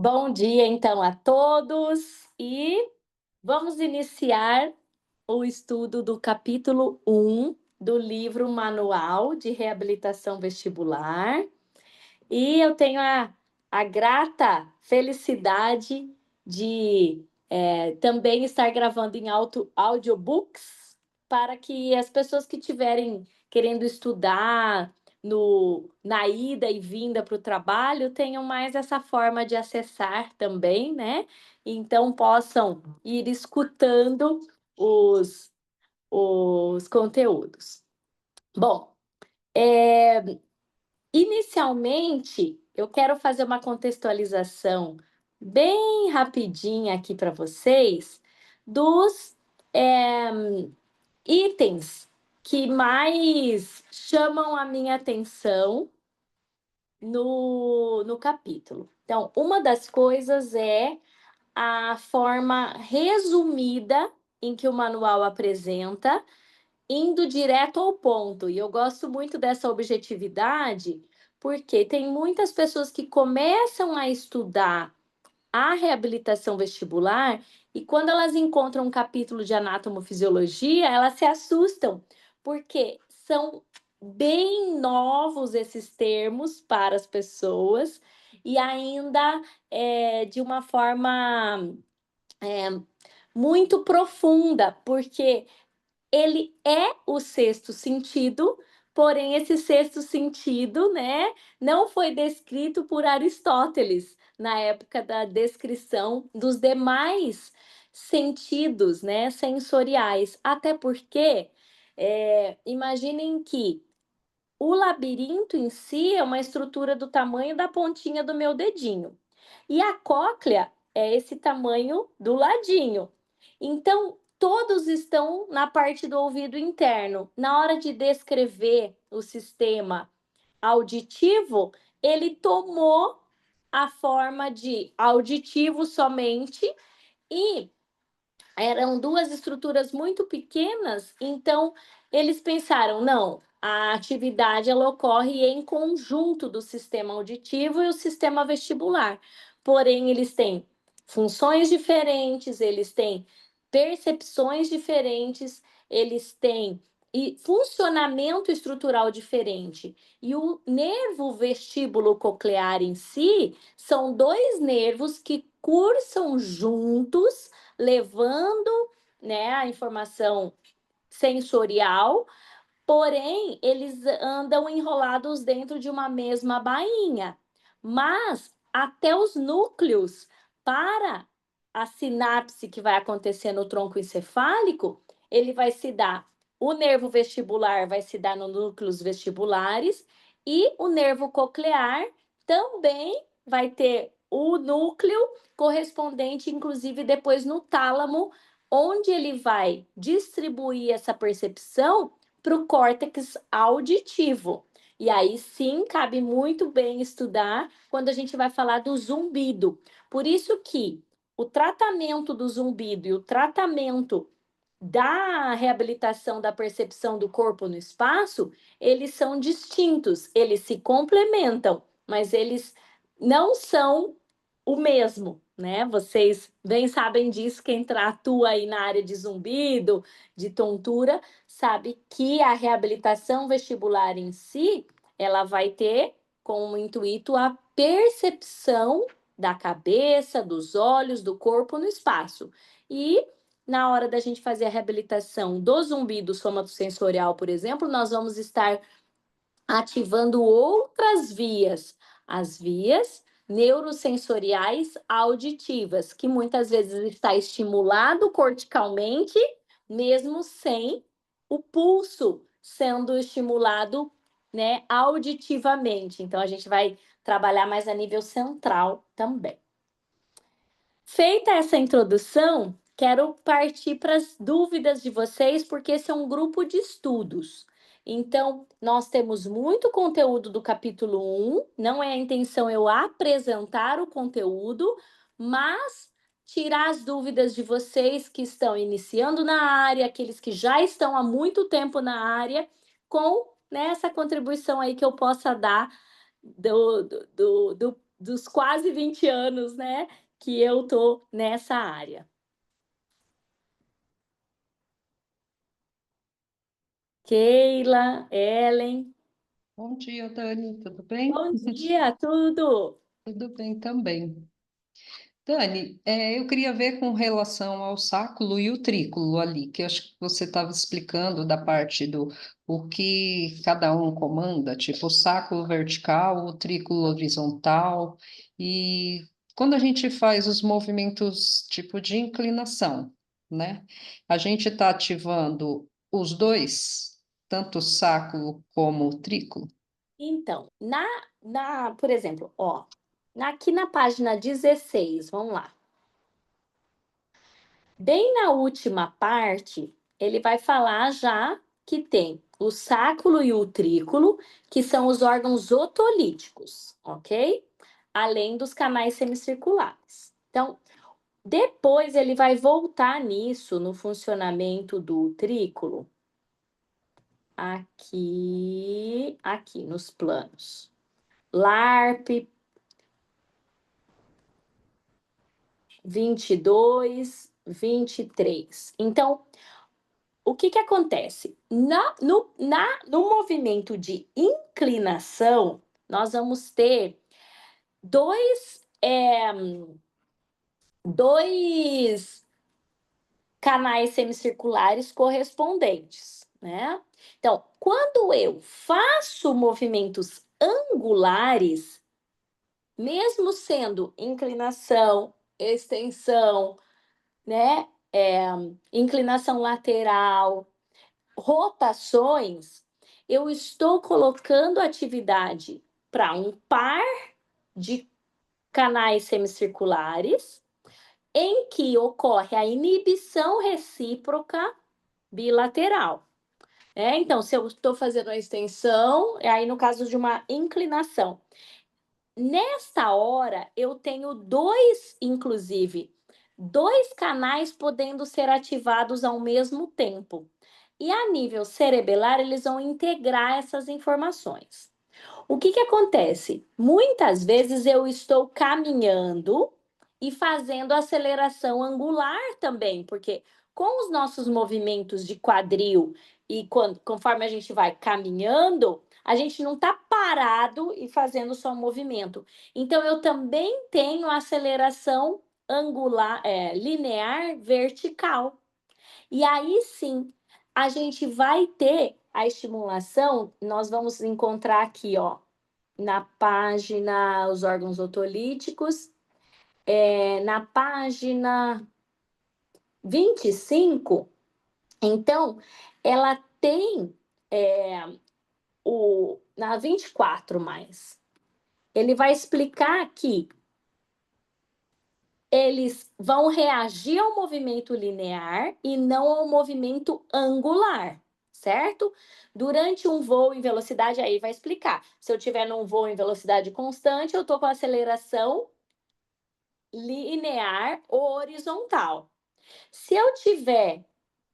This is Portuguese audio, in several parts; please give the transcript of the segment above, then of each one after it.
Bom dia, então, a todos e vamos iniciar o estudo do capítulo 1 do livro Manual de Reabilitação Vestibular. E eu tenho a grata felicidade de também estar gravando em audiobooks para que as pessoas que estiverem querendo estudar na ida e vinda para o trabalho tenham mais essa forma de acessar também, né? Então possam ir escutando os, os conteúdos. Bom, inicialmente, eu quero fazer uma contextualização bem rapidinha aqui para vocês dos itens que mais chamam a minha atenção no capítulo. Então, uma das coisas é a forma resumida em que o manual apresenta, indo direto ao ponto. E eu gosto muito dessa objetividade, porque tem muitas pessoas que começam a estudar a reabilitação vestibular e quando elas encontram um capítulo de anatomofisiologia, elas se assustam, porque são bem novos esses termos para as pessoas e ainda de uma forma muito profunda, porque ele é o sexto sentido, porém esse sexto sentido, né, não foi descrito por Aristóteles na época da descrição dos demais sentidos, né, sensoriais. Até porque, imaginem que o labirinto em si é uma estrutura do tamanho da pontinha do meu dedinho. E a cóclea é esse tamanho do ladinho. Então, todos estão na parte do ouvido interno. Na hora de descrever o sistema auditivo, ele tomou a forma de auditivo somente e eram duas estruturas muito pequenas, então eles pensaram, não, a atividade ela ocorre em conjunto do sistema auditivo e o sistema vestibular. Porém, eles têm funções diferentes, eles têm percepções diferentes, eles têm e funcionamento estrutural diferente. E o nervo vestíbulo coclear em si são dois nervos que cursam juntos levando, né, a informação sensorial, porém eles andam enrolados dentro de uma mesma bainha. Mas até os núcleos para a sinapse que vai acontecer no tronco encefálico, ele vai se dar, o nervo vestibular vai se dar nos núcleos vestibulares e o nervo coclear também vai ter o núcleo correspondente, inclusive depois no tálamo, onde ele vai distribuir essa percepção para o córtex auditivo. E aí sim cabe muito bem estudar quando a gente vai falar do zumbido. Por isso que o tratamento do zumbido e o tratamento da reabilitação da percepção do corpo no espaço, eles são distintos, eles se complementam, mas eles não são o mesmo, né? Vocês bem sabem disso, quem atua aí na área de zumbido, de tontura, sabe que a reabilitação vestibular em si, ela vai ter como intuito a percepção da cabeça, dos olhos, do corpo no espaço. E na hora da gente fazer a reabilitação do zumbido somatosensorial, por exemplo, nós vamos estar ativando outras vias, as vias neurosensoriais auditivas, que muitas vezes está estimulado corticalmente, mesmo sem o pulso sendo estimulado, né, auditivamente. Então a gente vai trabalhar mais a nível central também. Feita essa introdução, quero partir para as dúvidas de vocês, porque esse é um grupo de estudos. Então, nós temos muito conteúdo do capítulo 1, não é a intenção eu apresentar o conteúdo, mas tirar as dúvidas de vocês que estão iniciando na área, aqueles que já estão há muito tempo na área, com, né, essa contribuição aí que eu possa dar dos quase 20 anos, né, que eu tô nessa área. Keila, Ellen. Bom dia, Dani, tudo bem? Bom dia, tudo? Tudo bem também. Dani, eu queria ver com relação ao sáculo e o trículo ali, que eu acho que você estava explicando da parte do o que cada um comanda, tipo o sáculo vertical, o trículo horizontal, e quando a gente faz os movimentos tipo de inclinação, né? A gente está ativando os dois, tanto o sáculo como o trículo. Então, por exemplo, ó, aqui na página 16, vamos lá. Bem na última parte, ele vai falar já que tem o sáculo e o trículo, que são os órgãos otolíticos, ok? Além dos canais semicirculares. Então, depois ele vai voltar nisso, no funcionamento do trículo, aqui nos planos. LARP 22, 23. Então, o que que acontece? No movimento de inclinação, nós vamos ter dois canais semicirculares correspondentes, né? Então, quando eu faço movimentos angulares, mesmo sendo inclinação, extensão, né? Inclinação lateral, rotações, eu estou colocando atividade para um par de canais semicirculares em que ocorre a inibição recíproca bilateral. Então, se eu estou fazendo a extensão, aí no caso de uma inclinação, nessa hora eu tenho inclusive, dois canais podendo ser ativados ao mesmo tempo. E a nível cerebelar, eles vão integrar essas informações. O que que acontece? Muitas vezes eu estou caminhando e fazendo aceleração angular também, porque com os nossos movimentos de quadril e conforme a gente vai caminhando, a gente não está parado e fazendo só movimento. Então, eu também tenho aceleração angular, linear vertical. E aí sim, a gente vai ter a estimulação, nós vamos encontrar aqui, ó, na página os órgãos otolíticos, na página 25, então, ela tem na 24 mais. Ele vai explicar que eles vão reagir ao movimento linear e não ao movimento angular, certo? Durante um voo em velocidade, aí vai explicar. Se eu tiver num voo em velocidade constante, eu estou com aceleração linear horizontal. Se eu tiver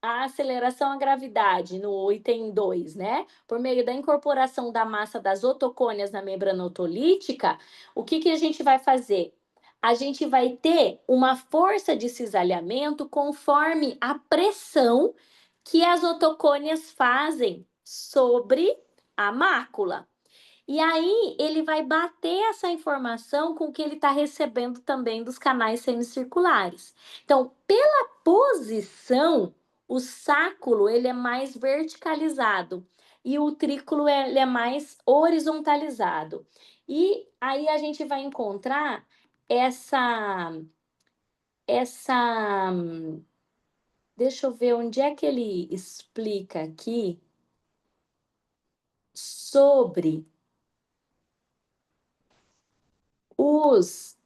a aceleração à gravidade no item 2, né? Por meio da incorporação da massa das otocônias na membrana otolítica, o que que a gente vai fazer? A gente vai ter uma força de cisalhamento conforme a pressão que as otocônias fazem sobre a mácula. E aí ele vai bater essa informação com o que ele está recebendo também dos canais semicirculares. Então, pela posição, o sáculo ele é mais verticalizado e o trículo ele é mais horizontalizado. E aí a gente vai encontrar essa deixa eu ver onde é que ele explica aqui sobre os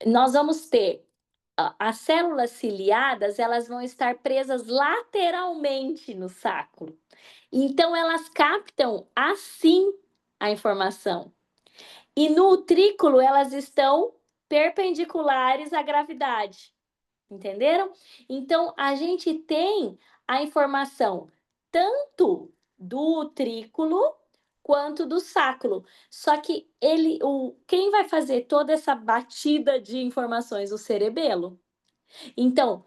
nós vamos ter as células ciliadas, elas vão estar presas lateralmente no sáculo. Então, elas captam assim a informação. E no utrículo, elas estão perpendiculares à gravidade. Entenderam? Então, a gente tem a informação tanto do utrículo quanto do sacro. Só que quem vai fazer toda essa batida de informações? O cerebelo. Então,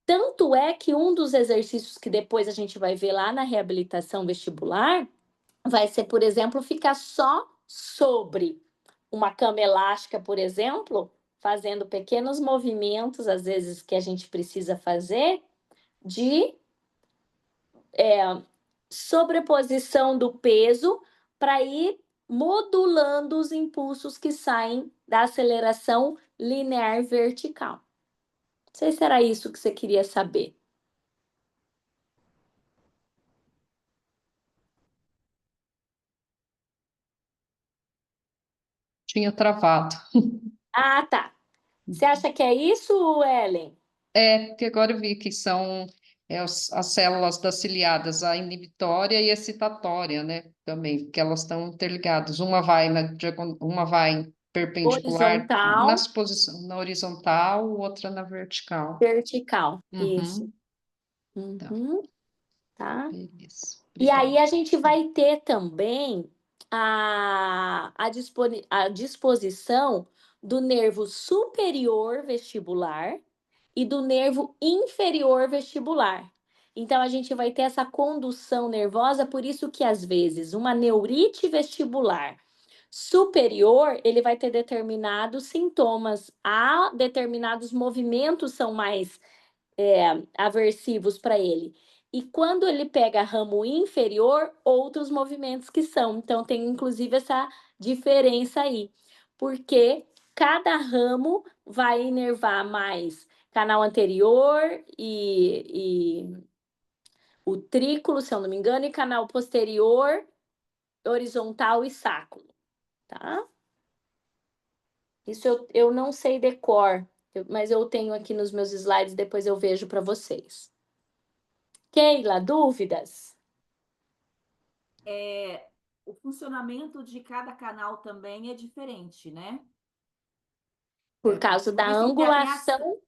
tanto é que um dos exercícios que depois a gente vai ver lá na reabilitação vestibular vai ser, por exemplo, ficar só sobre uma cama elástica, por exemplo, fazendo pequenos movimentos, às vezes que a gente precisa fazer, de sobreposição do peso para ir modulando os impulsos que saem da aceleração linear vertical. Não sei se era isso que você queria saber. Tinha travado. Ah, tá. Você acha que é isso, Ellen? Porque agora eu vi que são as células das ciliadas, a inibitória e a excitatória, né? Também, porque elas estão interligadas. Uma vai perpendicular Horizontal, na horizontal, outra na vertical. vertical. Isso. Uhum. Tá, Uhum, tá? beleza. E aí Obrigada. a gente vai ter também a disposição do nervo superior vestibular e do nervo inferior vestibular. Então a gente vai ter essa condução nervosa, por isso que às vezes uma neurite vestibular superior, ele vai ter determinados sintomas, há determinados movimentos são mais aversivos para ele. E quando ele pega ramo inferior, outros movimentos que são. Então, tem inclusive essa diferença aí, porque cada ramo vai inervar mais canal anterior e o trículo, se eu não me engano, e canal posterior, horizontal e sacro, tá? Isso eu não sei decor, mas eu tenho aqui nos meus slides, depois eu vejo para vocês. Keila, dúvidas? O funcionamento de cada canal também é diferente, né? Por causa da Porque assim, angulação.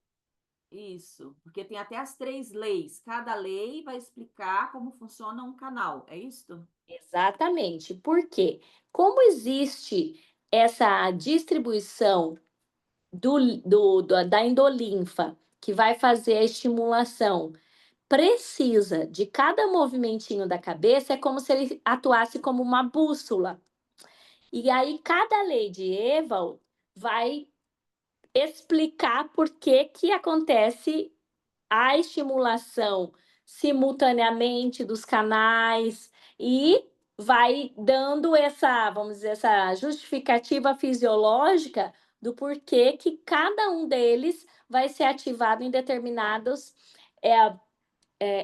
isso, porque tem até as 3 leis. Cada lei vai explicar como funciona um canal, é isso? Exatamente. Por quê? Como existe essa distribuição da endolinfa, que vai fazer a estimulação precisa de cada movimentinho da cabeça, é como se ele atuasse como uma bússola. E aí, cada lei de Ewald vai explicar por que que acontece a estimulação simultaneamente dos canais e vai dando essa, vamos dizer, essa justificativa fisiológica do porquê que cada um deles vai ser ativado em determinados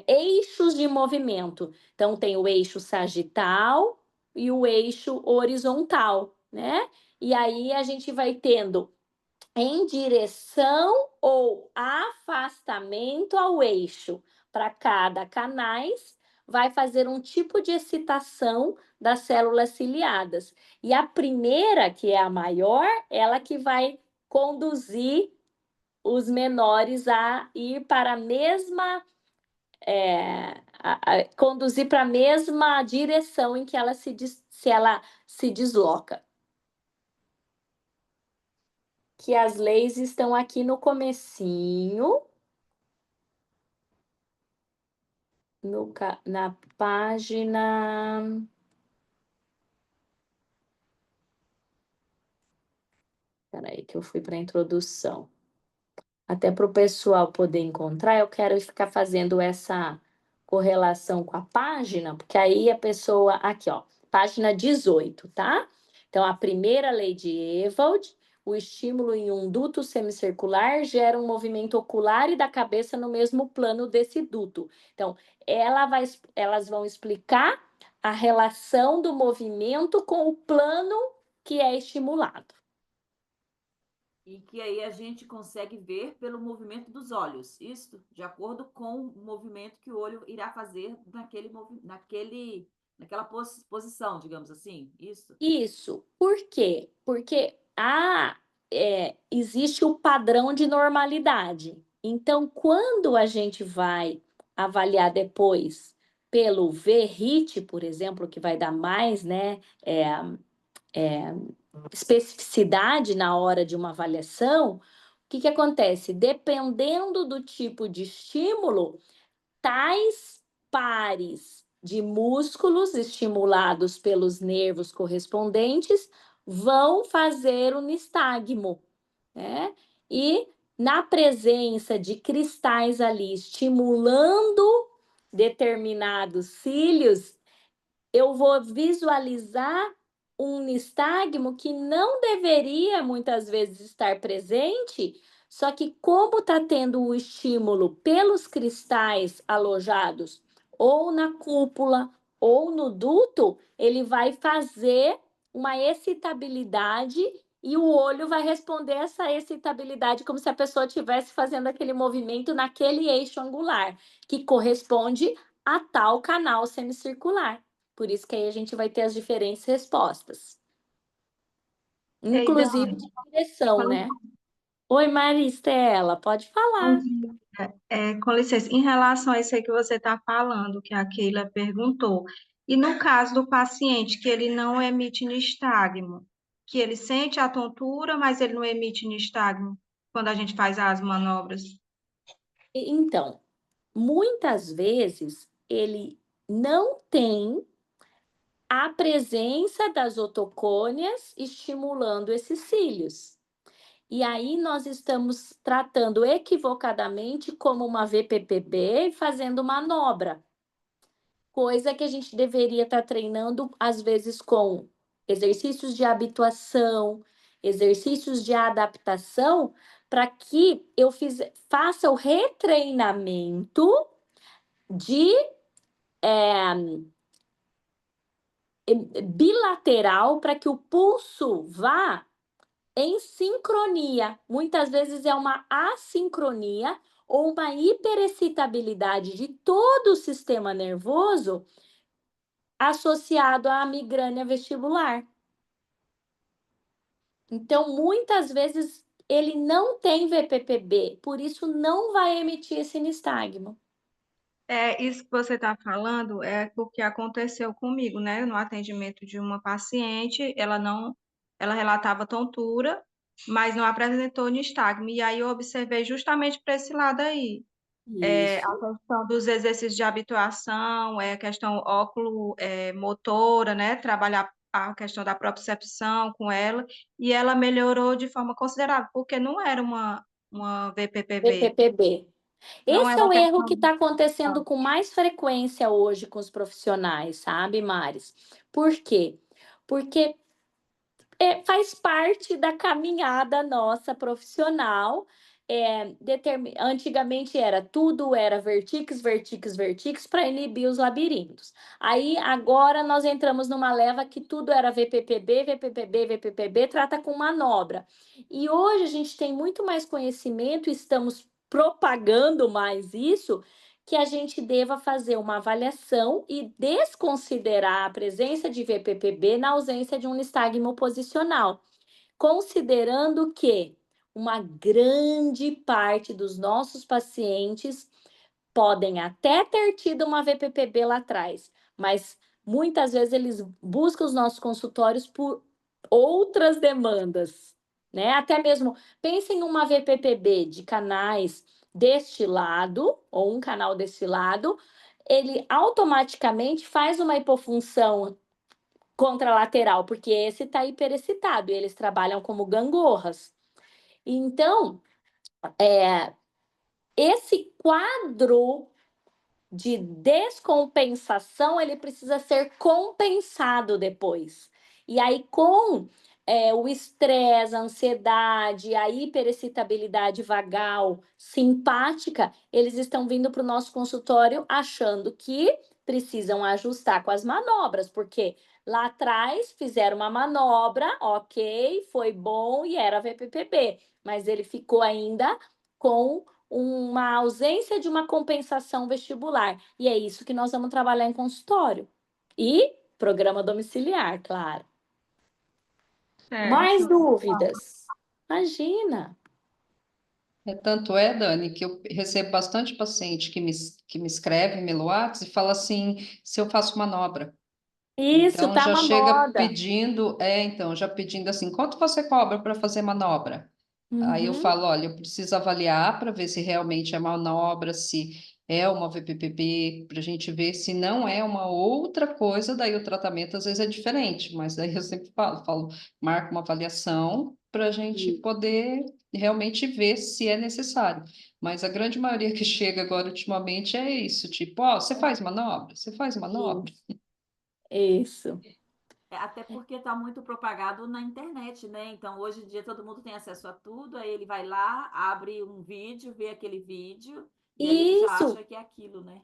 eixos de movimento. Então, tem o eixo sagital e o eixo horizontal, né? E aí a gente vai tendo em direção ou afastamento ao eixo para cada canais, vai fazer um tipo de excitação das células ciliadas. E a primeira, que é a maior, ela que vai conduzir os menores a ir para a mesma conduzir para a mesma direção em que ela se desloca. Que as leis estão aqui no comecinho, na página. Espera aí, que eu fui para a introdução. Até para o pessoal poder encontrar, eu quero ficar fazendo essa correlação com a página, porque aí a pessoa. Aqui, ó, página 18, tá? Então, a primeira lei de Ewald, o estímulo em um duto semicircular gera um movimento ocular e da cabeça no mesmo plano desse duto. Então, elas vão explicar a relação do movimento com o plano que é estimulado. E que aí a gente consegue ver pelo movimento dos olhos, isso? De acordo com o movimento que o olho irá fazer naquela posição, digamos assim, isso? Isso. Por quê? Porque existe o padrão de normalidade. Então, quando a gente vai avaliar depois pelo VRIT, por exemplo, que vai dar mais, né, especificidade na hora de uma avaliação, o que que acontece? Dependendo do tipo de estímulo, tais pares de músculos estimulados pelos nervos correspondentes vão fazer o nistagmo, né? E na presença de cristais ali estimulando determinados cílios, eu vou visualizar um nistagmo que não deveria muitas vezes estar presente, só que como está tendo o estímulo pelos cristais alojados ou na cúpula ou no duto, ele vai fazer uma excitabilidade e o olho vai responder essa excitabilidade como se a pessoa estivesse fazendo aquele movimento naquele eixo angular, que corresponde a tal canal semicircular. Por isso que aí a gente vai ter as diferentes respostas. Ei, Inclusive Dani, de direção, né? Oi, Maristela, pode bom falar. dia. Com licença, em relação a isso aí que você está falando, que a Keila perguntou, e no caso do paciente que ele não emite nistagmo, que ele sente a tontura, mas ele não emite nistagmo quando a gente faz as manobras. Então, muitas vezes ele não tem a presença das otocônias estimulando esses cílios. E aí nós estamos tratando equivocadamente como uma VPPB e fazendo manobra, coisa que a gente deveria estar treinando às vezes com exercícios de habituação, exercícios de adaptação, para que eu faça o retreinamento de bilateral para que o pulso vá em sincronia. Muitas vezes é uma assincronia ou uma hiperexcitabilidade de todo o sistema nervoso associado à migrânia vestibular. Então, muitas vezes ele não tem VPPB, por isso não vai emitir esse nistagmo. Isso que você está falando é porque aconteceu comigo, né? No atendimento de uma paciente, ela relatava tontura, mas não apresentou nistagmo. E aí eu observei justamente para esse lado aí. A Isso. questão dos exercícios de habituação, a questão motora, né? Trabalhar a questão da propriocepção com ela, e ela melhorou de forma considerável, porque não era uma VPPB, VPPB. não Esse era é uma o erro que questão. está acontecendo com mais frequência hoje com os profissionais, sabe, Maris? Por quê? Porque faz parte da caminhada nossa profissional. Antigamente tudo era vertix, vertix, vertix para inibir os labirintos. Aí agora nós entramos numa leva que tudo era VPPB, VPPB, VPPB, trata com manobra. E hoje a gente tem muito mais conhecimento, estamos propagando mais isso, que a gente deva fazer uma avaliação e desconsiderar a presença de VPPB na ausência de um nistagmo posicional, considerando que uma grande parte dos nossos pacientes podem até ter tido uma VPPB lá atrás, mas muitas vezes eles buscam os nossos consultórios por outras demandas, né? Até mesmo pensem em uma VPPB de canais deste lado ou um canal deste lado, ele automaticamente faz uma hipofunção contralateral, porque esse está hiperexcitado e eles trabalham como gangorras. Então, esse quadro de descompensação, ele precisa ser compensado depois. E aí, com o estresse, a ansiedade, a hiperexcitabilidade vagal, simpática, eles estão vindo para o nosso consultório achando que precisam ajustar com as manobras, porque lá atrás fizeram uma manobra, ok, foi bom e era VPPB, mas ele ficou ainda com uma ausência de uma compensação vestibular. E é isso que nós vamos trabalhar em consultório. E programa domiciliar, claro. Mais Certo. dúvidas? Imagina. Tanto é, Dani, que eu recebo bastante paciente que me escreve no WhatsApp e fala assim, se eu faço manobra. Isso, Então tá já uma chega moda. pedindo, então já pedindo assim, quanto você cobra para fazer manobra? Aí eu Uhum. falo, olha, eu preciso avaliar para ver se realmente é manobra, se é uma VPPB, para a gente ver se não é uma outra coisa, daí o tratamento às vezes é diferente, mas daí eu sempre falo, marca uma avaliação para a gente poder realmente ver se é necessário. Mas a grande maioria que chega agora ultimamente é isso, tipo, ó, você faz manobra? Você faz manobra? Isso. Isso. Até porque está muito propagado na internet, né? Então, hoje em dia, todo mundo tem acesso a tudo, aí ele vai lá, abre um vídeo, vê aquele vídeo, e aí ele já Isso. acha que é aquilo, né?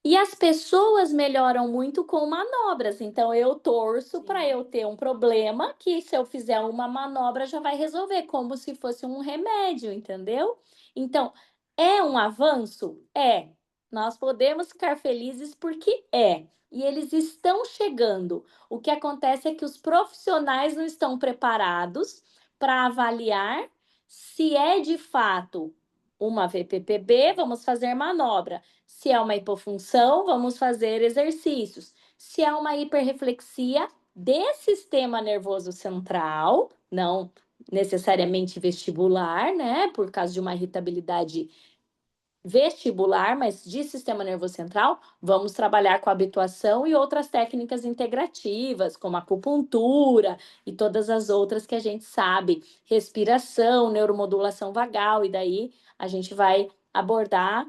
E as pessoas melhoram muito com manobras. Então, eu torço para Sim. eu ter um problema que, se eu fizer uma manobra, já vai resolver, como se fosse um remédio, entendeu? Então, é um avanço? É. Nós podemos ficar felizes porque é. E eles estão chegando. O que acontece é que os profissionais não estão preparados para avaliar se é de fato uma VPPB, vamos fazer manobra. Se é uma hipofunção, vamos fazer exercícios. Se é uma hiperreflexia de sistema nervoso central, não necessariamente vestibular, né? Por causa de uma irritabilidade vestibular, mas de sistema nervoso central, vamos trabalhar com habituação e outras técnicas integrativas, como acupuntura e todas as outras que a gente sabe, respiração, neuromodulação vagal, e daí a gente vai abordar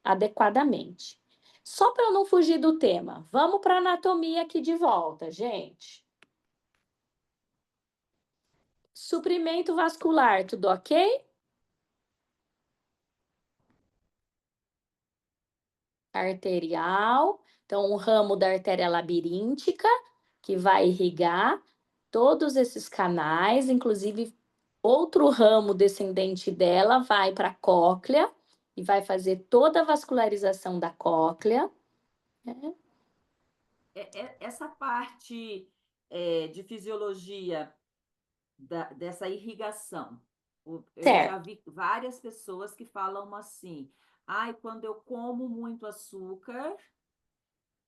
adequadamente. Só para eu não fugir do tema, vamos para a anatomia aqui de volta, gente. Suprimento vascular, tudo ok? Arterial, então o ramo da artéria labiríntica, que vai irrigar todos esses canais, inclusive outro ramo descendente dela vai para a cóclea e vai fazer toda a vascularização da cóclea, né? Essa parte de fisiologia dessa irrigação, eu já Certo. vi várias pessoas que falam assim: ai, quando eu como muito açúcar,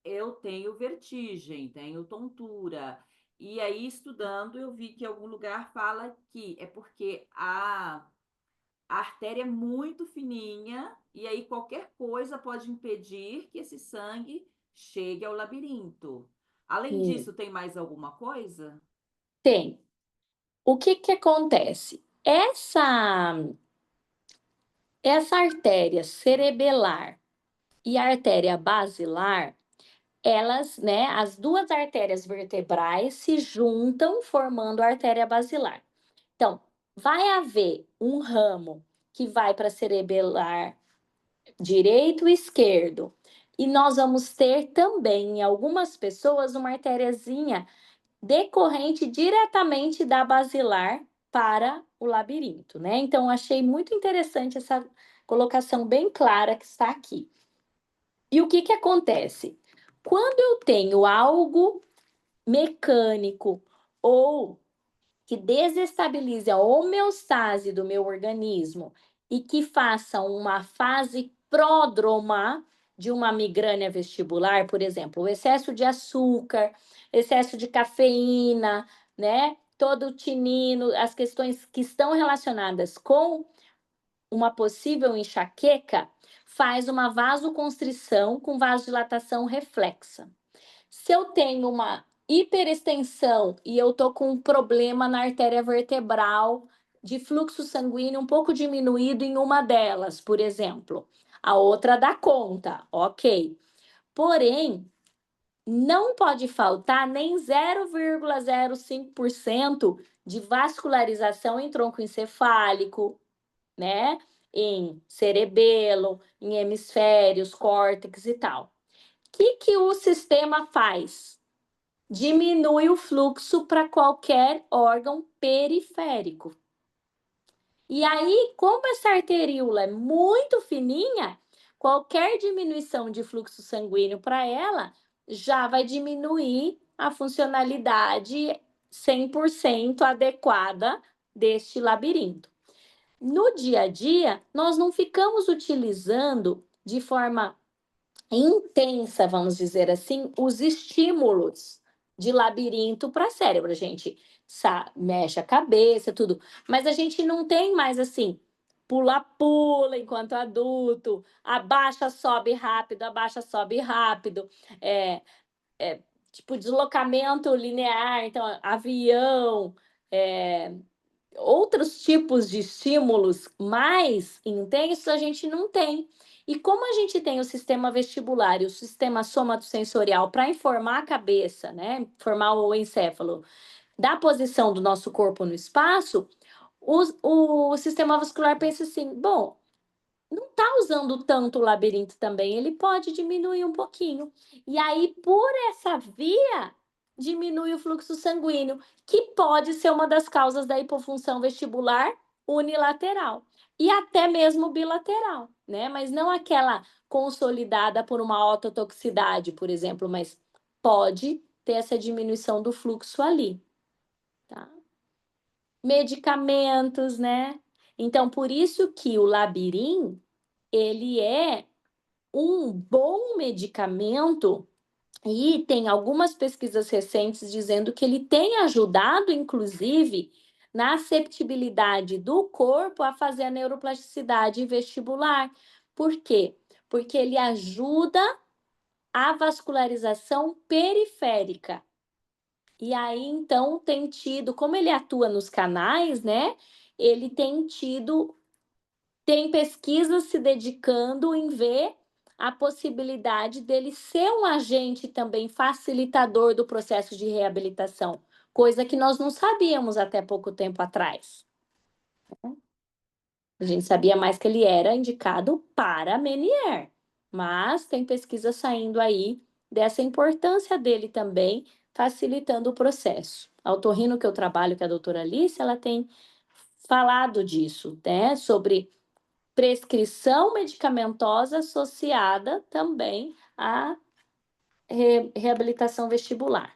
eu tenho vertigem, tenho tontura. E aí, estudando, eu vi que em algum lugar fala que é porque a artéria é muito fininha e aí qualquer coisa pode impedir que esse sangue chegue ao labirinto. Além E disso, tem mais alguma coisa? tem. O que que acontece? Essa artéria cerebelar e a artéria basilar, elas, né, as duas artérias vertebrais se juntam formando a artéria basilar. Então, vai haver um ramo que vai para cerebelar direito e esquerdo. E nós vamos ter também, em algumas pessoas, uma artériazinha decorrente diretamente da basilar para o labirinto, né? Então, achei muito interessante essa colocação bem clara que está aqui. E o que que acontece? Quando eu tenho algo mecânico ou que desestabilize a homeostase do meu organismo e que faça uma fase pródroma de uma migrânia vestibular, por exemplo, o excesso de açúcar, excesso de cafeína, né? Todo o tinino, as questões que estão relacionadas com uma possível enxaqueca, faz uma vasoconstrição com vasodilatação reflexa. Se eu tenho uma hiperextensão e eu tô com um problema na artéria vertebral de fluxo sanguíneo um pouco diminuído em uma delas, por exemplo, a outra dá conta, ok. Porém, não pode faltar nem 0,05% de vascularização em tronco encefálico, né? Em cerebelo, em hemisférios, córtex e tal. O que o sistema faz? Diminui o fluxo para qualquer órgão periférico. E aí, como essa arteríola é muito fininha, qualquer diminuição de fluxo sanguíneo para ela já vai diminuir a funcionalidade 100% adequada deste labirinto. No dia a dia, nós não ficamos utilizando de forma intensa, vamos dizer assim, os estímulos de labirinto para cérebro. A gente mexe a cabeça, tudo, mas a gente não tem mais assim, pula-pula enquanto adulto, abaixa, sobe rápido, é, tipo deslocamento linear, então avião, é, outros tipos de estímulos mais intensos a gente não tem. E como a gente tem o sistema vestibular e o sistema somatosensorial para informar a cabeça, né, informar o encéfalo da posição do nosso corpo no espaço, o sistema vascular pensa assim: bom, não está usando tanto o labirinto também, ele pode diminuir um pouquinho. E aí, por essa via, diminui o fluxo sanguíneo, que pode ser uma das causas da hipofunção vestibular unilateral e até mesmo bilateral, né? Mas não aquela consolidada por uma ototoxicidade, por exemplo, mas pode ter essa diminuição do fluxo ali, tá? Medicamentos, né? Então, por isso que o Labirin, ele é um bom medicamento e tem algumas pesquisas recentes dizendo que ele tem ajudado, inclusive, na aceptibilidade do corpo a fazer a neuroplasticidade vestibular. Por quê? Porque ele ajuda a vascularização periférica. E aí, então, tem tido, como ele atua nos canais, né? Ele tem pesquisas se dedicando em ver a possibilidade dele ser um agente também facilitador do processo de reabilitação, coisa que nós não sabíamos até pouco tempo atrás. A gente sabia mais que ele era indicado para Meniere, mas tem pesquisa saindo aí dessa importância dele também, facilitando o processo. A otorrino que eu trabalho, que é a doutora Alice, ela tem falado disso, né, sobre prescrição medicamentosa associada também à reabilitação vestibular.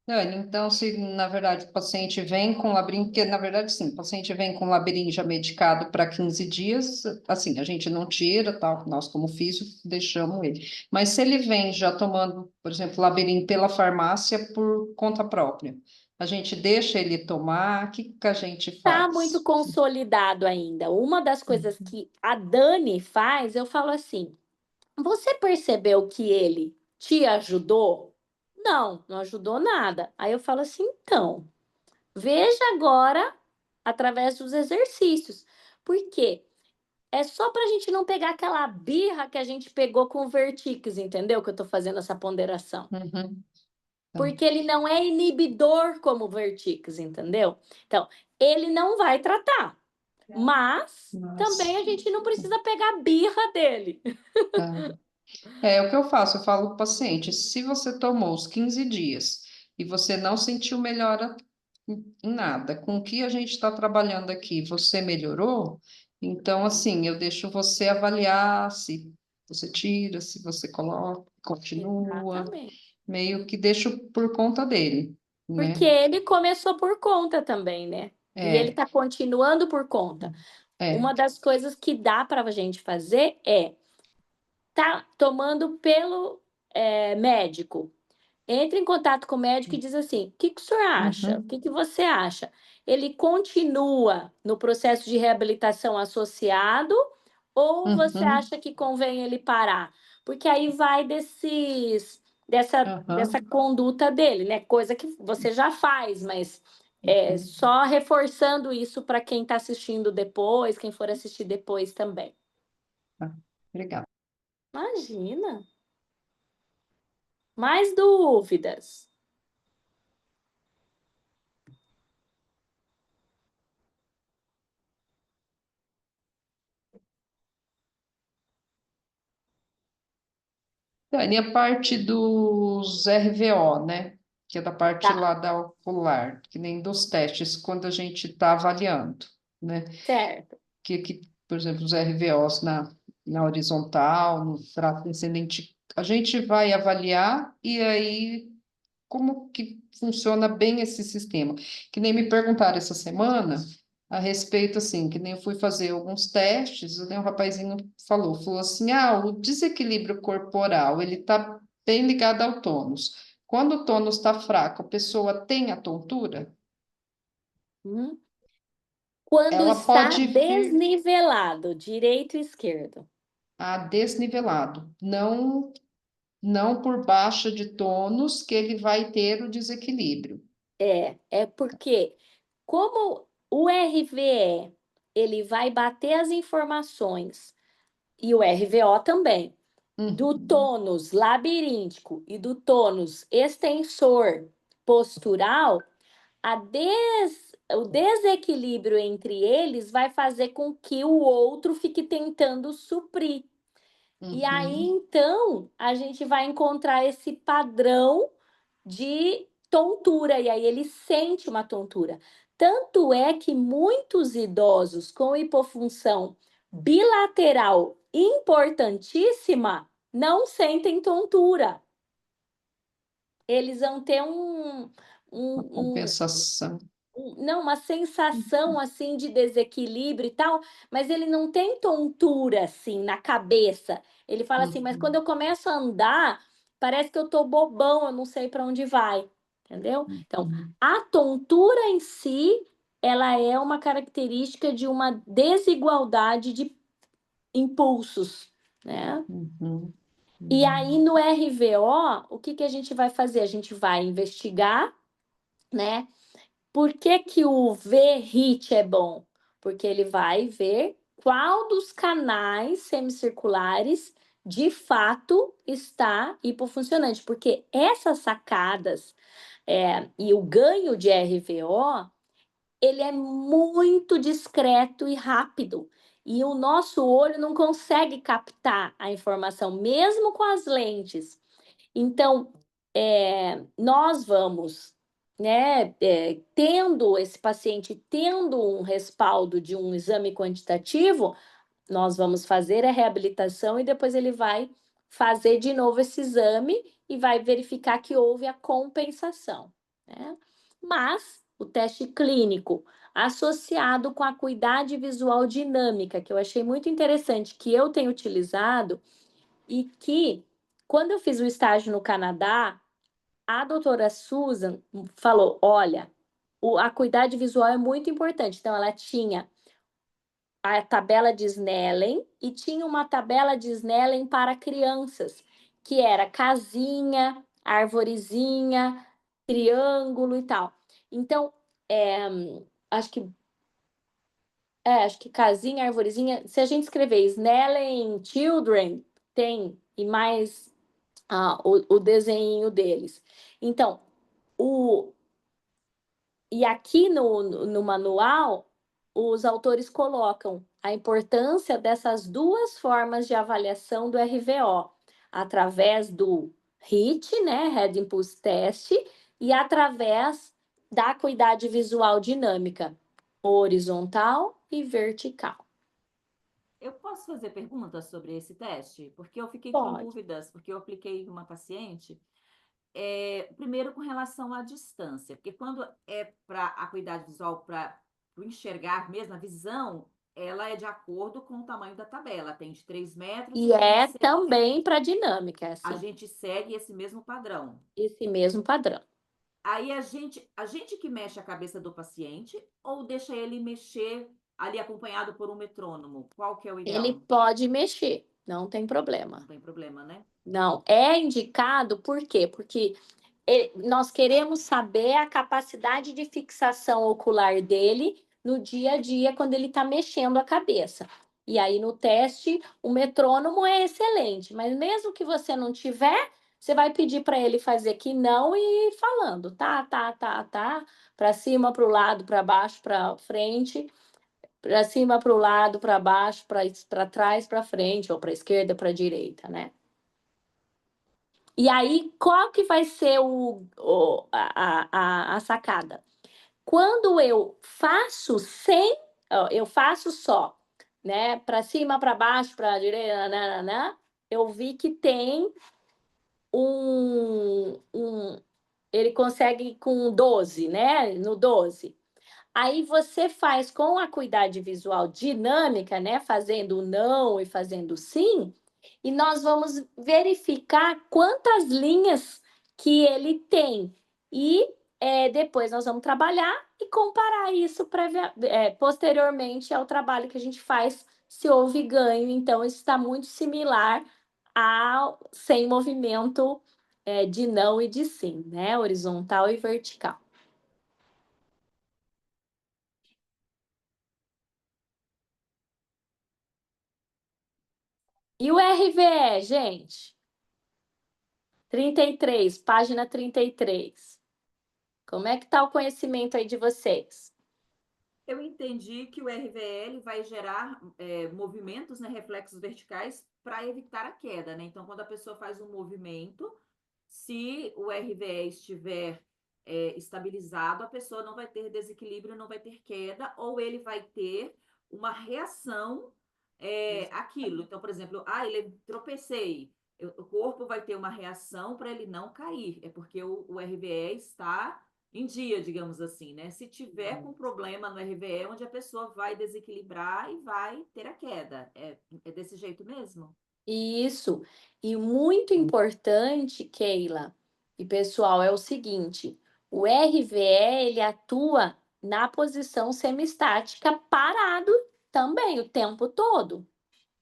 Dani, então, se na verdade o paciente vem com labirinto, porque na verdade sim, o paciente vem com labirinto já medicado para 15 dias, assim, a gente não tira, tal, nós como físicos deixamos ele. Mas se ele vem já tomando, por exemplo, labirinto pela farmácia por conta própria, a gente deixa ele tomar, o que a gente Está muito faz? consolidado ainda. Uma das coisas que a Dani faz, eu falo assim: você percebeu que ele te ajudou? Não, não ajudou nada. Aí eu falo assim: então, veja agora através dos exercícios. Por quê? É só para a gente não pegar aquela birra que a gente pegou com o Vertix, entendeu? Que eu estou fazendo essa ponderação. Uhum, tá. Porque ele não é inibidor como o Vertix, entendeu? Então, ele não vai tratar, mas também a gente não precisa pegar a birra dele. Tá. É o que eu faço, eu falo para o paciente, se você tomou os 15 dias e você não sentiu melhora em nada, com o que a gente está trabalhando aqui, você melhorou? Então, assim, eu deixo você avaliar se você tira, se você coloca, continua, Exatamente. meio que deixo por conta dele, Porque né? ele começou por conta também, né? E ele É, está continuando por conta. é. Uma das coisas que dá para a gente fazer é tá tomando pelo médico. Entra em contato com o médico e diz assim: o que, que o senhor acha? O Uhum, que, que você acha? Ele continua no processo de reabilitação associado ou você uhum, acha que convém ele parar? Porque aí vai dessa uhum, conduta dele, né? Coisa que você já faz, mas uhum. só reforçando isso para quem está assistindo depois, quem for assistir depois também. Tá, obrigada. Imagina! Mais dúvidas? Dani, a parte dos RVO, né? Que é da parte Tá, lá da ocular, que nem dos testes, quando a gente está avaliando, né? certo. Por exemplo, os RVOs na horizontal, no trato descendente, a gente vai avaliar e aí como que funciona bem esse sistema? Que nem me perguntaram essa semana, a respeito, assim, que nem eu fui fazer alguns testes, e o rapazinho falou assim, o desequilíbrio corporal, ele está bem ligado ao tônus. Quando o tônus está fraco, a pessoa tem a tontura? Hum? Quando Ela está pode vir desnivelado, direito e esquerdo. a desnivelado, não por baixa de tônus que ele vai ter o desequilíbrio. É porque como o RVE, ele vai bater as informações, e o RVO também, do Uhum, tônus labiríntico e do tônus extensor postural, o desequilíbrio entre eles vai fazer com que o outro fique tentando suprir. E aí, uhum, então, a gente vai encontrar esse padrão de tontura, e aí ele sente uma tontura. Tanto é que muitos idosos com hipofunção bilateral importantíssima não sentem tontura. Eles vão ter uma um, compensação. não, uma sensação assim de desequilíbrio e tal, mas ele não tem tontura assim na cabeça. Ele fala assim, mas quando Uhum, eu começo a andar, parece que eu tô bobão, eu não sei para onde vai, entendeu? Então, uhum, a tontura em si, ela é uma característica de uma desigualdade de impulsos, né? uhum, E aí uhum, no RVO, o que que a gente vai fazer? A gente vai investigar, né? Por que que o VRIT é bom? Porque ele vai ver qual dos canais semicirculares de fato está hipofuncionante, porque essas sacadas e o ganho de RVO, ele é muito discreto e rápido. E o nosso olho não consegue captar a informação, mesmo com as lentes. Então, nós vamos, né, tendo esse paciente tendo um respaldo de um exame quantitativo, nós vamos fazer a reabilitação e depois ele vai fazer de novo esse exame e vai verificar que houve a compensação, né? Mas o teste clínico associado com a acuidade visual dinâmica, que eu achei muito interessante, que eu tenho utilizado e que, quando eu fiz o estágio no Canadá, a doutora Susan falou: olha, a acuidade visual é muito importante. Então, ela tinha a tabela de Snellen e tinha uma tabela de Snellen para crianças, que era casinha, arvorezinha, triângulo e tal. Então, é, acho que acho que casinha, arvorezinha. Se a gente escrever Snellen Children, tem e mais o desenho deles. Então, o, e aqui no manual, os autores colocam a importância dessas duas formas de avaliação do RVO, através do HIT, né, Head Impulse Test, e através da acuidade visual dinâmica, horizontal e vertical. Eu posso fazer perguntas sobre esse teste? Porque eu fiquei com Pode. dúvidas, porque eu apliquei em uma paciente. Primeiro, com relação à distância, porque quando é para a acuidade visual, para o enxergar mesmo, a visão, ela é de acordo com o tamanho da tabela, tem de 3 metros E e é também para dinâmica, é a assim, gente segue esse mesmo padrão. esse mesmo padrão. Aí a gente que mexe a cabeça do paciente ou deixa ele mexer ali acompanhado por um metrônomo? Qual que é o Ele ideal? pode mexer, não tem Não problema. tem problema, né? Não, é indicado por quê? Porque nós queremos saber a capacidade de fixação ocular dele no dia a dia, quando ele está mexendo a cabeça. E aí, no teste, o metrônomo é excelente, mas mesmo que você não tiver, você vai pedir para ele fazer que não e ir falando, tá, para cima, para o lado, para baixo, para frente, para cima, para o lado, para baixo, para trás, para frente, ou para esquerda, para direita, né? E aí, qual que vai ser a sacada? Quando eu faço sem, eu faço só, né? Para cima, para baixo, para direita, nananã, eu vi que tem ele consegue com 12, né? No 12. Aí você faz com a acuidade visual dinâmica, né? Fazendo o não e fazendo o sim, e nós vamos verificar quantas linhas que ele tem. E depois nós vamos trabalhar e comparar isso posteriormente ao trabalho que a gente faz se houve ganho. Então, isso está muito similar ao sem movimento de não e de sim, né? Horizontal e vertical. E o RVE, gente? 33, página 33. Como é que está o conhecimento aí de vocês? Eu entendi que o RVL vai gerar movimentos, né, reflexos verticais para evitar a queda, né? Então, quando a pessoa faz um movimento, se o RVE estiver estabilizado, a pessoa não vai ter desequilíbrio, não vai ter queda, ou ele vai ter uma reação àquilo. Então, por exemplo, ele tropecei. O corpo vai ter uma reação para ele não cair. É porque o RVE está em dia, digamos assim, né? Se tiver com problema no RVE, onde a pessoa vai desequilibrar e vai ter a queda. É desse jeito mesmo? Isso. E muito importante, Keila e pessoal, é o seguinte: o RVE ele atua na posição semistática parado também o tempo todo,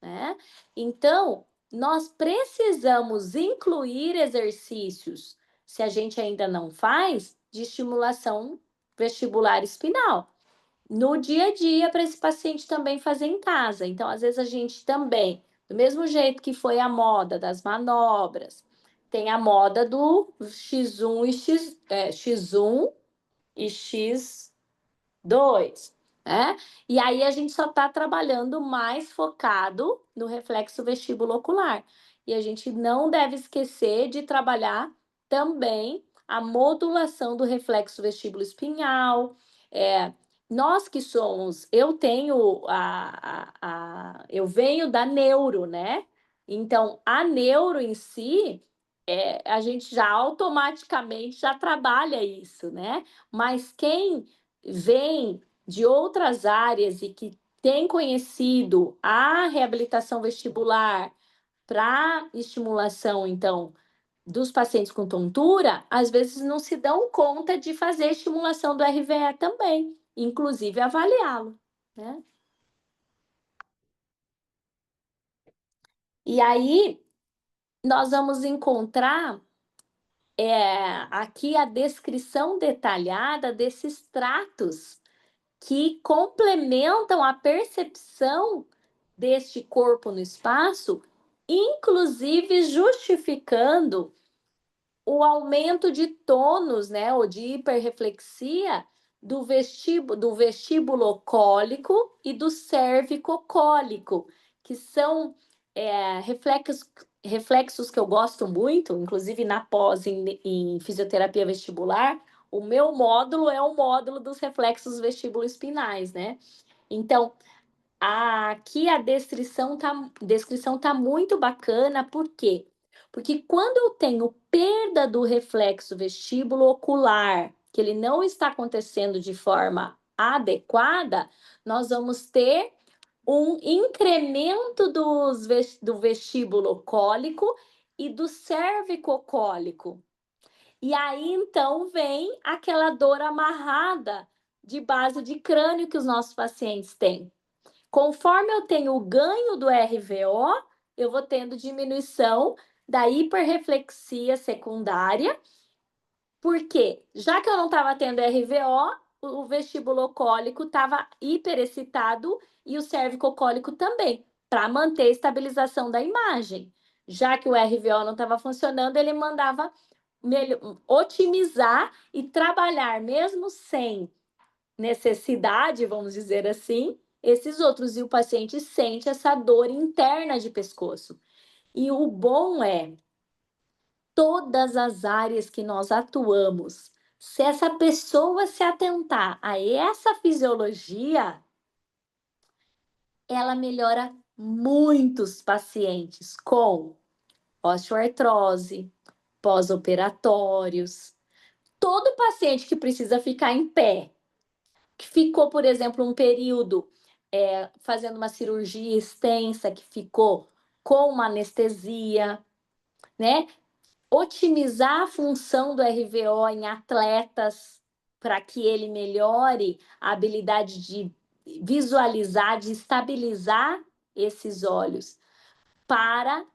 né? Então, nós precisamos incluir exercícios, se a gente ainda não faz, de estimulação vestibular espinal no dia a dia para esse paciente também fazer em casa. Então, às vezes a gente também, do mesmo jeito que foi a moda das manobras, tem a moda do X1 e X2, né? E aí a gente só está trabalhando mais focado no reflexo vestíbulo ocular. E a gente não deve esquecer de trabalhar também a modulação do reflexo vestíbulo espinhal. Nós que somos, eu venho da neuro, né? Então, a neuro em si, a gente já automaticamente já trabalha isso, né? Mas quem vem de outras áreas e que tem conhecido a reabilitação vestibular para estimulação, então, dos pacientes com tontura, às vezes não se dão conta de fazer estimulação do RVE também, inclusive avaliá-lo, né? E aí, nós vamos encontrar aqui a descrição detalhada desses tratos que complementam a percepção deste corpo no espaço, inclusive justificando o aumento de tônus, né, ou de hiperreflexia do vestíbulo cólico e do cervicocólico, que são reflexos que eu gosto muito, inclusive na pós em fisioterapia vestibular. O meu módulo é o módulo dos reflexos vestíbulo-espinais, né? Então, aqui a descrição tá muito bacana, por quê? Porque quando eu tenho perda do reflexo vestíbulo ocular, que ele não está acontecendo de forma adequada, nós vamos ter um incremento do vestíbulo cólico e do cervicocólico. E aí, então, vem aquela dor amarrada de base de crânio que os nossos pacientes têm. Conforme eu tenho o ganho do RVO, eu vou tendo diminuição da hiperreflexia secundária, porque já que eu não estava tendo RVO, o vestíbulo-cólico estava hiperexcitado e o cervicocólico também, para manter a estabilização da imagem. Já que o RVO não estava funcionando, ele mandava otimizar e trabalhar, mesmo sem necessidade, vamos dizer assim, esses outros. E o paciente sente essa dor interna de pescoço. E o bom é, todas as áreas que nós atuamos, se essa pessoa se atentar a essa fisiologia, ela melhora muitos pacientes com osteoartrose, pós-operatórios. Todo paciente que precisa ficar em pé que ficou, por exemplo, um período fazendo uma cirurgia extensa, que ficou com uma anestesia, né? Otimizar a função do RVO em atletas para que ele melhore a habilidade de visualizar, de estabilizar esses olhos para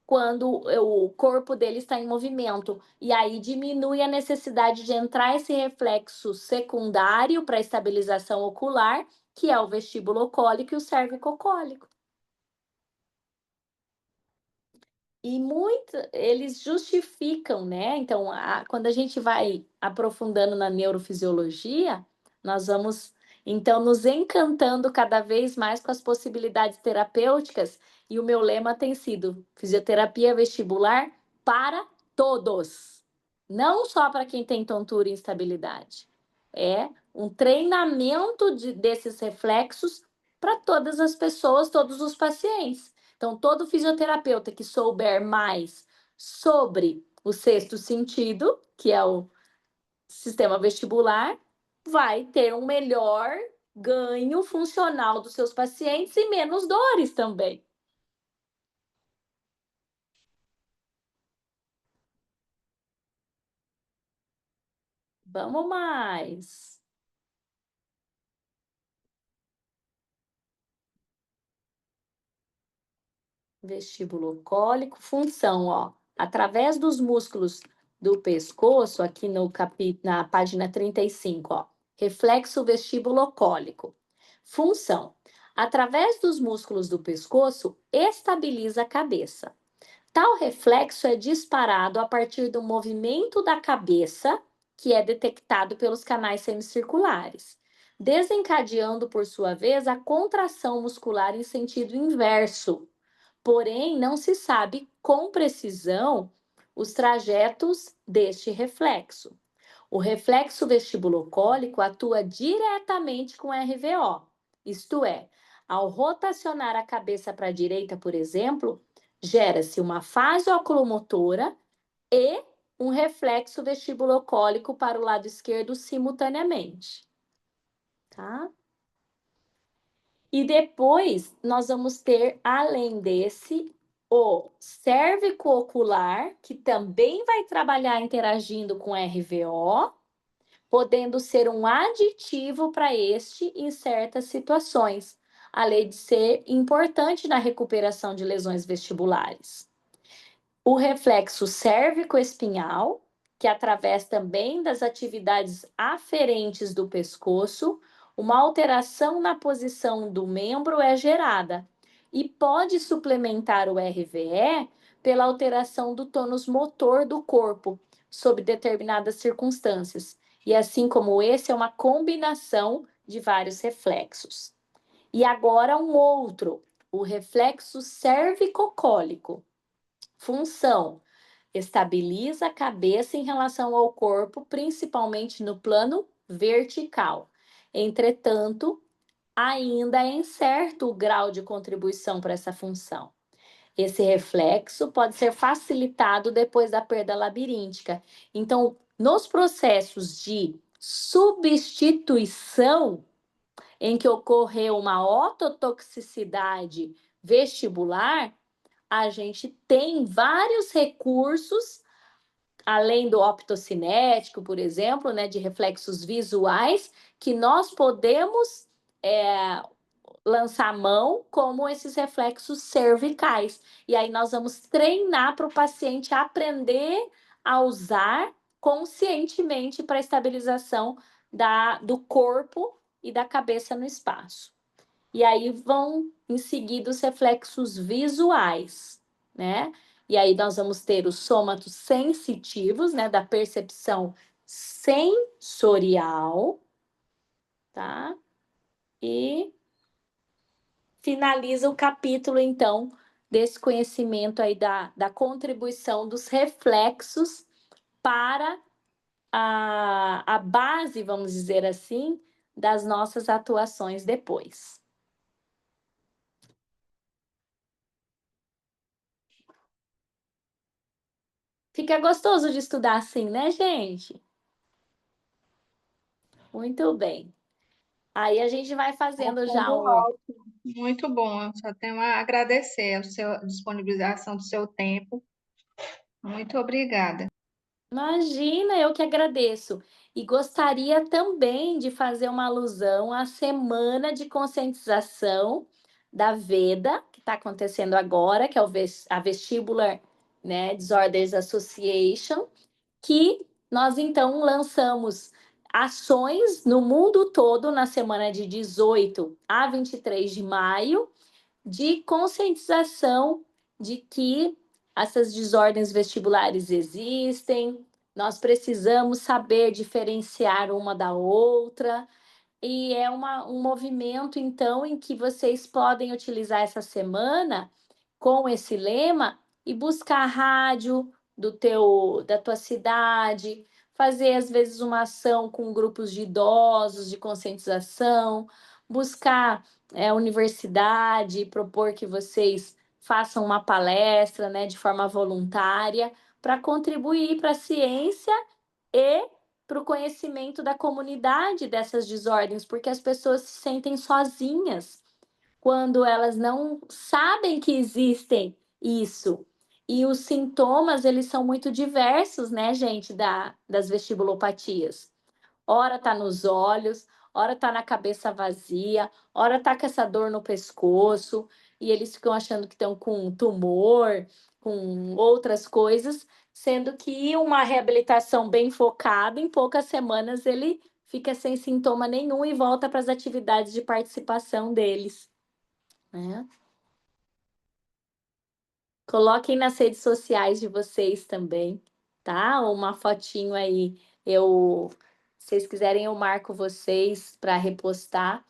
quando o corpo dele está em movimento. E aí diminui a necessidade de entrar esse reflexo secundário para estabilização ocular, que é o vestibulocólico e o cervicocólico. E eles justificam, né? Então, quando a gente vai aprofundando na neurofisiologia, nós vamos, então, nos encantando cada vez mais com as possibilidades terapêuticas. E o meu lema tem sido fisioterapia vestibular para todos, não só para quem tem tontura e instabilidade. É um treinamento desses reflexos para todas as pessoas, todos os pacientes. Então, todo fisioterapeuta que souber mais sobre o sexto sentido, que é o sistema vestibular, vai ter um melhor ganho funcional dos seus pacientes e menos dores também. Vamos mais. Vestíbulo cólico, função, ó. Através dos músculos do pescoço, aqui na página 35, ó. Reflexo vestibulocólico. Função. Através dos músculos do pescoço, estabiliza a cabeça. Tal reflexo é disparado a partir do movimento da cabeça, que é detectado pelos canais semicirculares, desencadeando, por sua vez, a contração muscular em sentido inverso. Porém, não se sabe com precisão os trajetos deste reflexo. O reflexo vestibulocólico atua diretamente com RVO, isto é, ao rotacionar a cabeça para a direita, por exemplo, gera-se uma fase oculomotora e um reflexo vestibulocólico para o lado esquerdo simultaneamente. Tá? E depois nós vamos ter, além desse, o cérvico-ocular, que também vai trabalhar interagindo com RVO, podendo ser um aditivo para este em certas situações, além de ser importante na recuperação de lesões vestibulares. O reflexo cérvico-espinhal, que através também das atividades aferentes do pescoço, uma alteração na posição do membro é gerada e pode suplementar o RVE pela alteração do tônus motor do corpo, sob determinadas circunstâncias. E assim como esse é uma combinação de vários reflexos. E agora um outro, o reflexo cervicocólico. Função: estabiliza a cabeça em relação ao corpo, principalmente no plano vertical. Entretanto, ainda é incerto o grau de contribuição para essa função. Esse reflexo pode ser facilitado depois da perda labiríntica. Então, nos processos de substituição, em que ocorreu uma ototoxicidade vestibular, a gente tem vários recursos, além do optocinético, por exemplo, né, de reflexos visuais, que nós podemos lançar mão, como esses reflexos cervicais. E aí nós vamos treinar para o paciente aprender a usar conscientemente para a estabilização do corpo e da cabeça no espaço. E aí vão em seguida os reflexos visuais, né? E aí nós vamos ter os sômatos sensitivos, né, da percepção sensorial, tá? E finaliza o capítulo, então, desse conhecimento aí da contribuição dos reflexos para a base, vamos dizer assim, das nossas atuações depois. Fica gostoso de estudar assim, né, gente? Muito bem. Aí a gente vai fazendo já Tudo um. ótimo, muito bom. Eu só tenho a agradecer a disponibilização do seu tempo. Muito obrigada. Imagina, eu que agradeço. E gostaria também de fazer uma alusão à semana de conscientização da Veda, que está acontecendo agora, que é a Vestibular, né, Disorders Association, que nós então lançamos ações no mundo todo na semana de 18 a 23 de maio, de conscientização de que essas desordens vestibulares existem, nós precisamos saber diferenciar uma da outra, e é um movimento, então, em que vocês podem utilizar essa semana com esse lema e buscar a rádio da tua cidade, fazer, às vezes, uma ação com grupos de idosos, de conscientização, buscar a universidade, propor que vocês façam uma palestra, né, de forma voluntária, para contribuir para a ciência e para o conhecimento da comunidade dessas desordens, porque as pessoas se sentem sozinhas quando elas não sabem que existem isso. E os sintomas, eles são muito diversos, né, gente, das vestibulopatias. Ora tá nos olhos, ora tá na cabeça vazia, ora tá com essa dor no pescoço, e eles ficam achando que estão com tumor, com outras coisas, sendo que uma reabilitação bem focada, em poucas semanas ele fica sem sintoma nenhum e volta para as atividades de participação deles, né? Coloquem nas redes sociais de vocês também, tá? Uma fotinho aí. Se vocês quiserem, eu marco vocês para repostar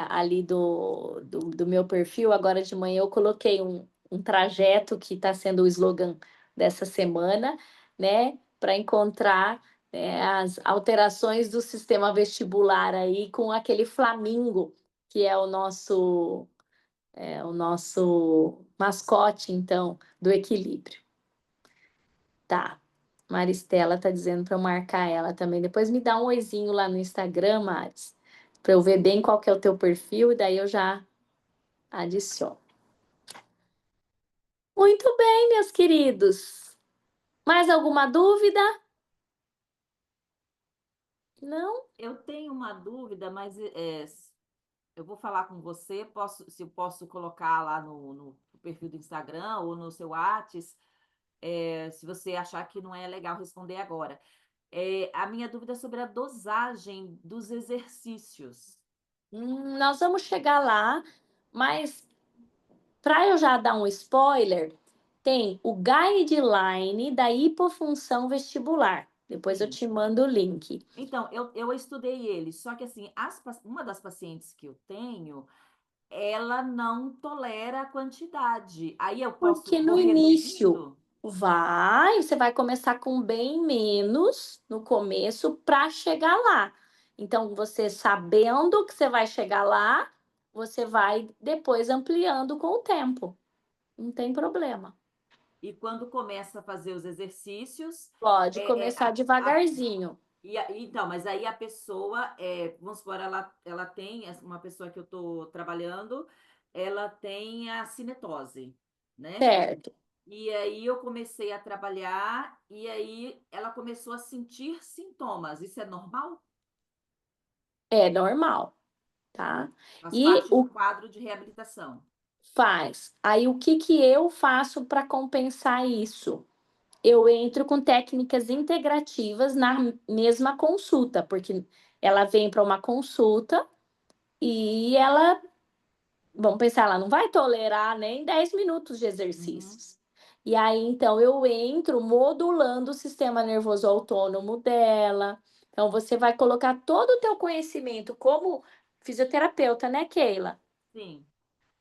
ali do meu perfil. Agora de manhã eu coloquei um trajeto que está sendo o slogan dessa semana, né? Para encontrar as alterações do sistema vestibular aí com aquele flamingo, que é o nosso mascote, então, do equilíbrio. Tá. Maristela tá dizendo para eu marcar ela também. Depois me dá um oizinho lá no Instagram, Maris, para eu ver bem qual que é o teu perfil e daí eu já adiciono. Muito bem, meus queridos. Mais alguma dúvida? Não? Eu tenho uma dúvida, mas eu vou falar com você, se eu posso colocar lá no perfil do Instagram ou no seu WhatsApp, se você achar que não é legal responder agora. A minha dúvida é sobre a dosagem dos exercícios. Nós vamos chegar lá, mas para eu já dar um spoiler, tem o guideline da hipofunção vestibular. Depois eu Sim. te mando o link. Então, eu estudei ele, só que assim, uma das pacientes que eu tenho, ela não tolera a quantidade. Aí Porque no vou início reduzindo? você vai começar com bem menos no começo para chegar lá. Então, você sabendo que você vai chegar lá, você vai depois ampliando com o tempo. Não tem problema. E quando começa a fazer os exercícios, Pode é, é, começar devagarzinho. então, mas aí a pessoa, vamos supor, ela tem, uma pessoa que eu estou trabalhando, ela tem a cinetose, né? Certo. E aí eu comecei a trabalhar e aí ela começou a sentir sintomas. Isso é normal? É normal, tá? Faz E parte do o quadro de reabilitação. faz. Aí o que que eu faço para compensar isso? Eu entro com técnicas integrativas na mesma consulta, porque ela vem para uma consulta e vamos pensar, ela não vai tolerar nem 10 minutos de exercícios. E aí, então, eu entro modulando o sistema nervoso autônomo dela. Então, você vai colocar todo o teu conhecimento como fisioterapeuta, né, Keila? Sim.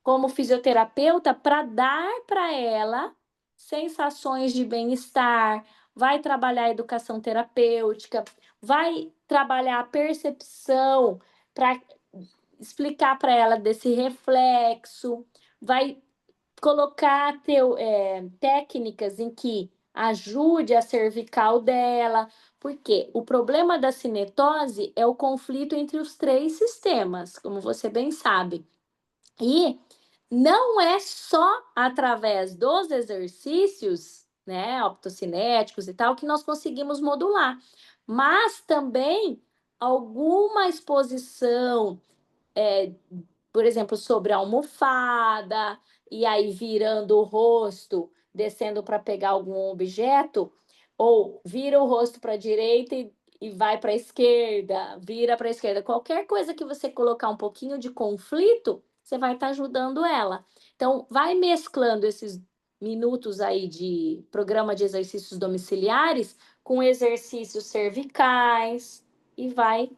Como fisioterapeuta para dar para ela sensações de bem-estar, vai trabalhar a educação terapêutica, vai trabalhar a percepção para explicar para ela desse reflexo, vai colocar técnicas em que ajude a cervical dela, porque o problema da cinetose é o conflito entre os 3 sistemas, como você bem sabe. E não é só através dos exercícios, né, optocinéticos e tal, que nós conseguimos modular, mas também alguma exposição, por exemplo, sobre a almofada, e aí virando o rosto, descendo para pegar algum objeto, ou vira o rosto para a direita e vai para a esquerda, vira para a esquerda. Qualquer coisa que você colocar um pouquinho de conflito, você vai estar ajudando ela. Então, vai mesclando esses minutos aí de programa de exercícios domiciliares com exercícios cervicais e vai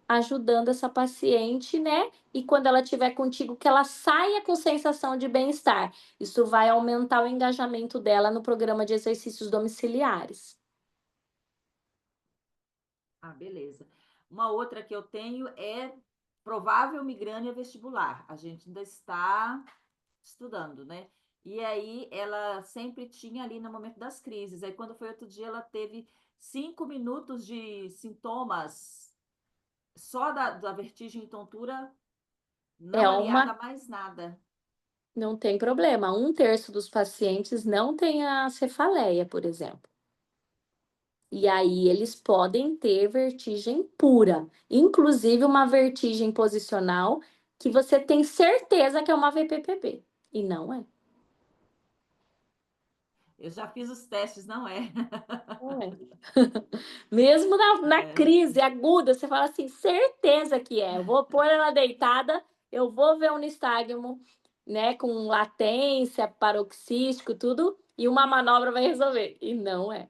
ajudando essa paciente, né? E quando ela estiver contigo, que ela saia com sensação de bem-estar. Isso vai aumentar o engajamento dela no programa de exercícios domiciliares. Ah, beleza. Uma outra que eu tenho é provável migrânia vestibular. A gente ainda está estudando, né? E aí ela sempre tinha ali no momento das crises. Aí quando foi outro dia, ela teve 5 minutos de sintomas só da vertigem e tontura, não aliada a mais nada. Não tem problema. 1/3 dos pacientes não tem a cefaleia, por exemplo. E aí eles podem ter vertigem pura, inclusive uma vertigem posicional que você tem certeza que é uma VPPB, e não é. Eu já fiz os testes, não é. Não é. Mesmo na crise aguda, você fala assim, certeza que é. Eu vou pôr ela deitada, eu vou ver um nistagmo, né, com latência, paroxístico, tudo, e uma manobra vai resolver. E não é.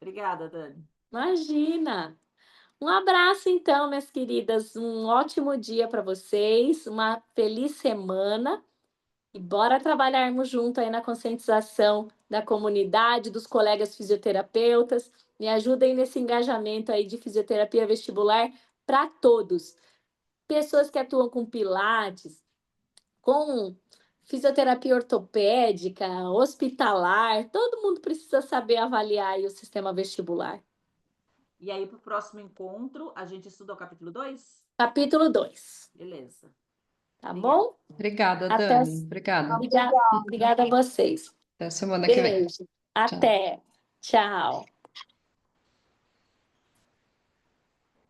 Obrigada, Dani. Imagina! Um abraço, então, minhas queridas. Um ótimo dia para vocês, uma feliz semana e bora trabalharmos junto aí na conscientização da comunidade, dos colegas fisioterapeutas. Me ajudem nesse engajamento aí de fisioterapia vestibular para todos. Pessoas que atuam com pilates, com fisioterapia ortopédica, hospitalar, todo mundo precisa saber avaliar aí o sistema vestibular. E aí, para o próximo encontro, a gente estuda o capítulo 2? Capítulo 2. Beleza. Tá Obrigada. bom? Obrigada, Até... Dani. Obrigada. Obrigada a vocês. Até semana que vem. Beijo. Até. Tchau.